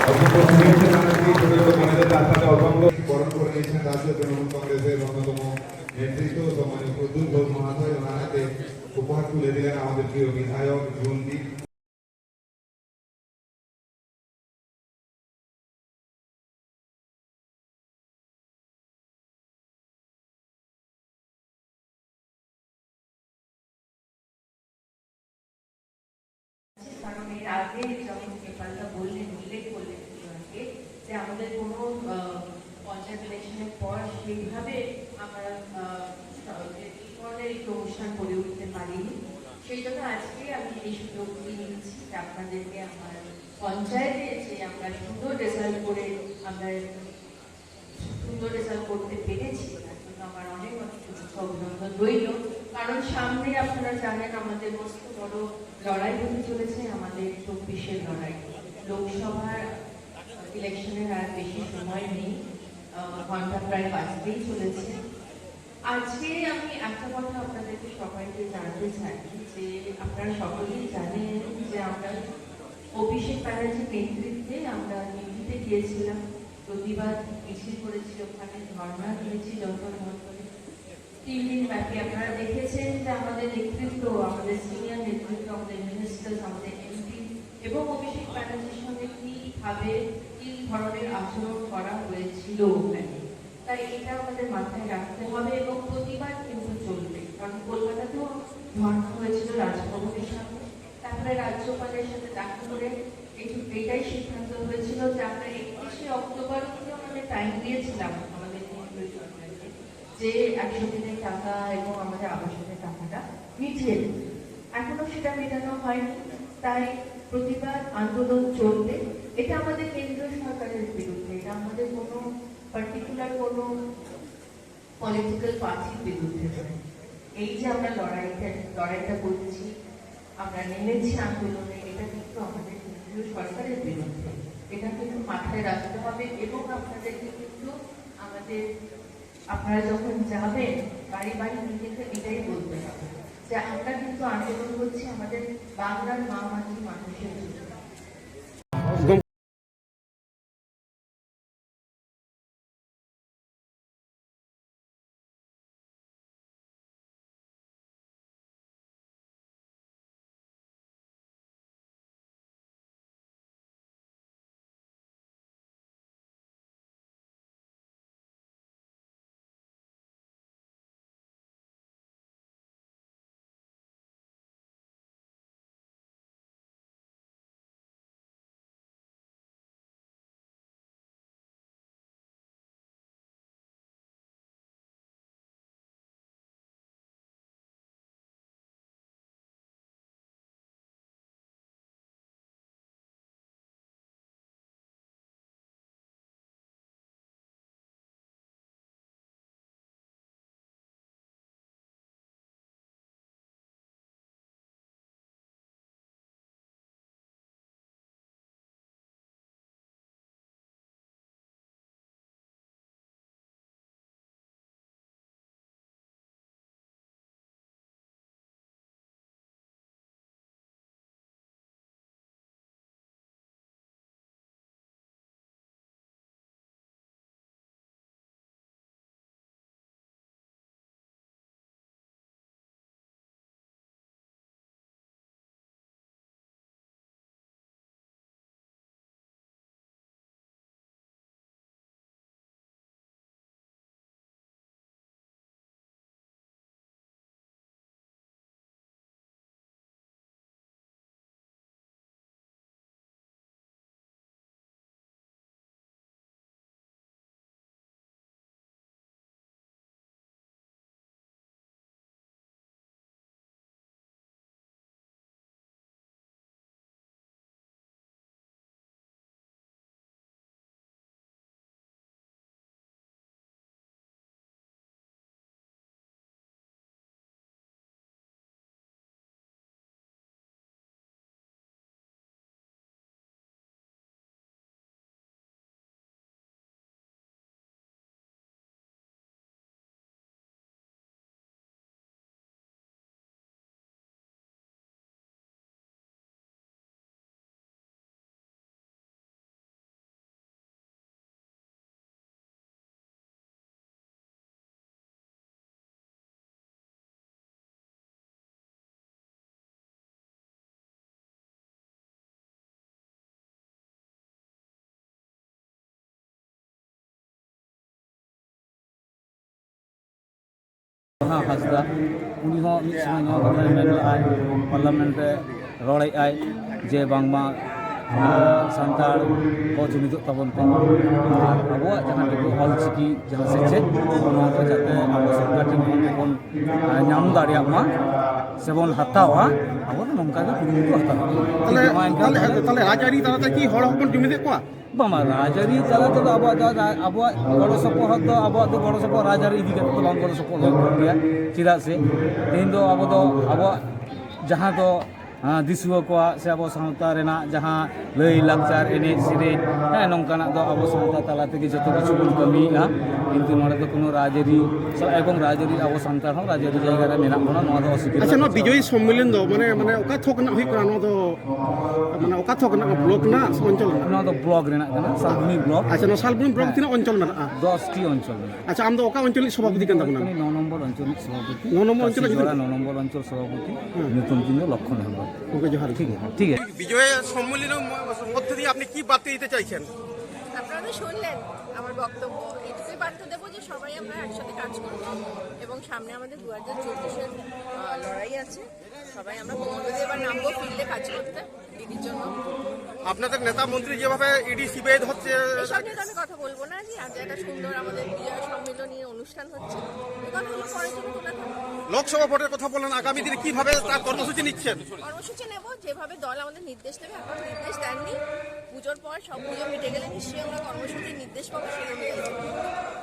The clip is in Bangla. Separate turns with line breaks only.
অসংখ্য শুভেচ্ছা জানাচ্ছি ছোট ছোট বোনেদের, তার সাথে অসংখ্য বরণ করে নিয়েছেন রাজ্য তৃণমূল কংগ্রেসের অন্যতম নেতৃত্ব সম্মানীয় প্রদ্যুৎ ঘোষ মহাশয়। ওনার হাতে উপহার তুলে দিলেন আমাদের প্রিয় বিধায়ক জুনদীপ।
কারণ এর আগে যখন নেপালটা বললেন, উল্লেখ করলেন যে আমাদের কোনো পঞ্চায়েত ইলেকশনের পর সেইভাবে আমরা এই ধরনের একটি অনুষ্ঠান করে উঠতে পারিনি। সেই জন্য আজকে আমি এই সুযোগটি নিচ্ছি যে আপনাদেরকে আমার পঞ্চায়েতে যে আমরা সুন্দর রেজাল্ট করে আমরা সুন্দর রেজাল্ট করতে পেরেছি, তার জন্য আমার অনেক অনেক শুভেচ্ছা অভিনন্দন রইল। কারণ সামনে আপনারা জানেন আমাদের মস্ত বড় লড়াই হতে চলেছে, আমাদের 24-এর লড়াই। লোকসভার ইলেকশনের আর বেশি সময় নেই, ঘন্টা প্রায় বাজতেই চলেছে। আজকে আমি একটা কথা আপনাদেরকে সবাইকে জানাতে চাই যে আপনারা সকলেই জানেন যে আমরা অভিষেক ব্যানার্জির নেতৃত্বে আমরা দিল্লিতে গিয়েছিলাম, প্রতিবাদ মিছিল করেছি, ওখানে ধর্ণা দিয়েছি যন্তর মন্তরে 3 দিন ব্যাপী। আপনারা দেখেছেন যে আমাদের নেতৃত্ব, আমাদের সিনিয়র নেতৃত্ব, আমাদের মিনিস্টার, আমাদের এমপি এবং অভিষেক ব্যানার্জির সঙ্গে কিভাবে কি ধরনের আচরণ করা হয়েছিল ওখানে। তাই এটা আমাদের মাথায় রাখতে হবে এবং প্রতিবাদ কিন্তু চলবে। কারণ কলকাতাতেও ধর্ণা হয়েছিল রাজভবনের সামনে, তারপরে রাজ্যপালের সাথে দেখা করে এটাই সিদ্ধান্ত হয়েছিল যে আমরা 31শে অক্টোবর অব্দিও আমাদের টাইম দিয়েছিলাম আমাদের কেন্দ্রীয় সরকারকে যে 100 দিনের টাকা এবং আমাদের আবাসনের টাকাটা মিটিয়ে দেবে। এখনো সেটা মেটানো হয়নি, তাই প্রতিবাদ আন্দোলন চলবে। এটা আমাদের কেন্দ্রীয় সরকারের বিরুদ্ধে, এটা আমাদের কোনো পার্টিকুলার কোনো পলিটিক্যাল পার্টির বিরুদ্ধে নয়। এই যে আমরা লড়াইটা করছি, আমরা নেমেছি আন্দোলনে, এটা কিন্তু আমাদের কেন্দ্রীয় সরকারের বিরুদ্ধে। এটা কিন্তু মাথায় রাখতে হবে এবং আপনাদেরকে কিন্তু আমাদের আপনারা যখন যাবেন বাড়ি বাড়ি নিজেকে এটাই বলতে হবে যে আমরা কিন্তু আন্দোলন করছি আমাদের বাংলার মা মাটি মানুষের জন্য।
ᱢᱟᱦᱟ ᱦᱟᱸᱥᱫᱟ ᱩᱱᱤ ᱦᱚᱸ ᱢᱤᱫ ᱥᱚᱢᱚᱭ ᱱᱚᱣᱟ ᱠᱟᱛᱷᱟᱭ ᱢᱮᱱ ᱞᱮᱫᱟᱭ ᱯᱟᱨᱞᱟᱢᱮᱱᱴ ᱨᱮ ᱨᱚᱲᱮᱫᱼᱟᱭ ᱡᱮ ᱵᱟᱝᱢᱟ ᱥᱟᱱᱛᱟᱲ ᱠᱚ ᱡᱩᱢᱤᱫᱚᱜ ᱛᱟᱵᱚᱱ ᱯᱮ ᱟᱨ ᱟᱵᱚᱣᱟᱜ ᱡᱟᱦᱟᱸ ᱴᱩᱠᱩ ᱚᱞᱪᱤᱠᱤ ᱡᱟᱦᱟᱸ ᱥᱮᱪᱮᱫ ᱚᱱᱟ ᱫᱚ ᱡᱟᱛᱮ ᱟᱵᱚ ᱥᱚᱨᱠᱟর ᱴᱷᱮᱱ ᱠᱷᱚᱱ ᱵᱚᱱ ᱧᱟᱢ ᱫᱟᱲᱮᱭᱟᱜ ᱢᱟ ᱥᱮᱵᱚᱱ ᱦᱟᱛᱟᱣᱟ ᱟᱵᱚ ᱫᱚ ᱱᱚᱝᱠᱟ ᱜᱮ ᱠᱩᱨᱩᱢᱩᱴᱩ ᱦᱟᱛᱟᱣ
তাহলে রাজআরি তালাতে কি হড় হপন জমিতে কোয়া
ᱵᱟᱝ ᱨᱟᱡᱽᱟᱹᱨᱤ ᱛᱟᱞᱟ ᱛᱮᱫᱚ ᱟᱵᱚᱣᱟᱜ ᱜᱚᱲᱚ ᱥᱚᱯᱚᱦᱚᱫ ᱫᱚ ᱟᱵᱚᱣᱟᱜ ᱫᱚ ᱜᱚᱲᱚ ᱥᱚᱯᱚᱦᱚᱫ ᱨᱟᱡᱽᱟᱹᱨᱤ ᱤᱫᱤ ᱠᱟᱛᱮᱫ ᱫᱚ ᱵᱟᱝ ᱜᱚᱲᱚ ᱥᱚᱯᱚᱦᱚᱫ ᱦᱩᱭᱩᱜ ᱠᱟᱱ ᱜᱮᱭᱟ ᱪᱮᱫᱟᱜ ᱥᱮ ᱛᱮᱦᱮᱧ ᱫᱚ ᱟᱵᱚ ᱫᱚ ᱟᱵᱚᱣᱟᱜ ᱡᱟᱦᱟᱸ ᱫᱚ ᱫᱤᱥᱩᱣᱟᱹ ᱠᱚᱣᱟᱜ ᱥᱮ ᱟᱵᱚ ᱥᱟᱶᱛᱟ ᱨᱮᱱᱟᱜ ᱡᱟᱦᱟᱸ ᱞᱟᱹᱭ ᱞᱟᱠᱪᱟᱨ ᱮᱱᱮᱡ ᱥᱮᱨᱮᱧ ᱱᱚᱝᱠᱟᱱᱟᱜ ᱫᱚ ᱟᱵᱚ ᱥᱟᱶᱛᱟ ᱛᱟᱞᱟ ᱛᱮᱜᱮ ᱡᱚᱛᱚ ᱠᱤᱪᱷᱩ ᱵᱚᱱ ᱠᱟᱹᱢᱤᱭᱮᱫᱼᱟ ᱠᱤᱱᱛᱩ ᱱᱚᱰᱮ ᱫᱚ কোনো রাজআᱹরি এবং রাজআᱹরি ᱟᱵᱚ ᱥᱟᱱᱛᱟᱲ ᱦᱚᱸ ᱨᱟᱡᱽᱟᱹᱨᱤ ᱡᱟᱭᱜᱟ ᱨᱮ ᱢᱮᱱᱟᱜ ᱵᱚᱱᱟ ᱱᱚᱣᱟ ᱫᱚ ᱚᱥᱤᱠᱟᱨ
ᱟᱪᱪᱷᱟ ᱱᱚᱣᱟ বিজয়ী সম্মেলন ᱫᱚ মানে ᱚᱠᱟ ᱛᱷᱚᱠ ᱨᱮᱱᱟᱜ ᱦᱩᱭᱩᱜ ᱠᱟᱱᱟ ᱱᱚᱣᱟ ᱫᱚ মানে ᱚᱠᱟ ᱛᱷᱚᱠ ᱨᱮᱱᱟᱜ ᱵᱞᱚᱠ ᱨᱮᱱᱟᱜ ᱥᱮ ᱚᱧᱪᱚᱞ ᱨᱮᱱᱟᱜ
ᱱᱚᱣᱟ ᱫᱚ ᱵᱞᱚᱠ ᱨᱮᱱᱟᱜ ᱠᱟᱱᱟ ᱥᱟᱞᱵᱚᱱᱤ ᱵᱞᱚᱠ
আচ্ছা ᱱᱚᱣᱟ শালবনী ব্লক ᱛᱤᱱᱟᱹᱜ অঞ্চল ᱢᱮᱱᱟᱜᱼᱟ
10টি অঞ্চল মেনাᱜᱼᱟ
আচ্ছা আম ᱫᱚ ᱚᱠᱟ অঞ্চল ᱨᱤᱱᱤᱡ ᱥᱚভাপতি ᱠᱟᱱ ᱛᱟᱵᱚᱱᱟ
9 নম্বর আঞ্চলিক সভাপতি
9 নম্বর অঞ্চলের
জোড়া 9 নম্বর অঞ্চল সভাপতি নতুন কিন্তু লক্ষণ হেমব্রম
ওকে জোহার
ঠিক আছে ঠিক আছে
বিজয় সম্মেলনের মধ্যে দিয়ে আপনি কি বার্তা দিতে চাইছেন
আপনারা তো শুনলেন আমার বক্তব্য এটুকুই বার্তা দেবো যে সবাই আমরা একসাথে কাজ করবো এবং সামনে আমাদের 2024-এর লড়াই আছে সবাই আমরা কোমর বেঁধে এবার নামবো ফিল্ডে কাজ করতে দিদির জন্য
আপনাদের নেতা মন্ত্রী যেভাবে ইডি সিবিআই হচ্ছে
এসব নিয়ে তো আমি কথা বলবো না যে আজ একটা সুন্দর আমাদের বিজয় সম্মেলনী অনুষ্ঠান হচ্ছে এই কথাগুলো পরের জন্য তোলা থাকবে
লোকসভা ভোটের কথা বললেন আগামী দিনে কিভাবে তার কর্মসূচি নিচ্ছেন
কর্মসূচি নেব যেভাবে দল আমাদের নির্দেশ দেবে এখন নির্দেশ দেননি পুজোর পর সব পুজো মিটে গেলে নিশ্চয়ই আমরা কর্মসূচির নির্দেশ পাবো সেই অনুযায়ী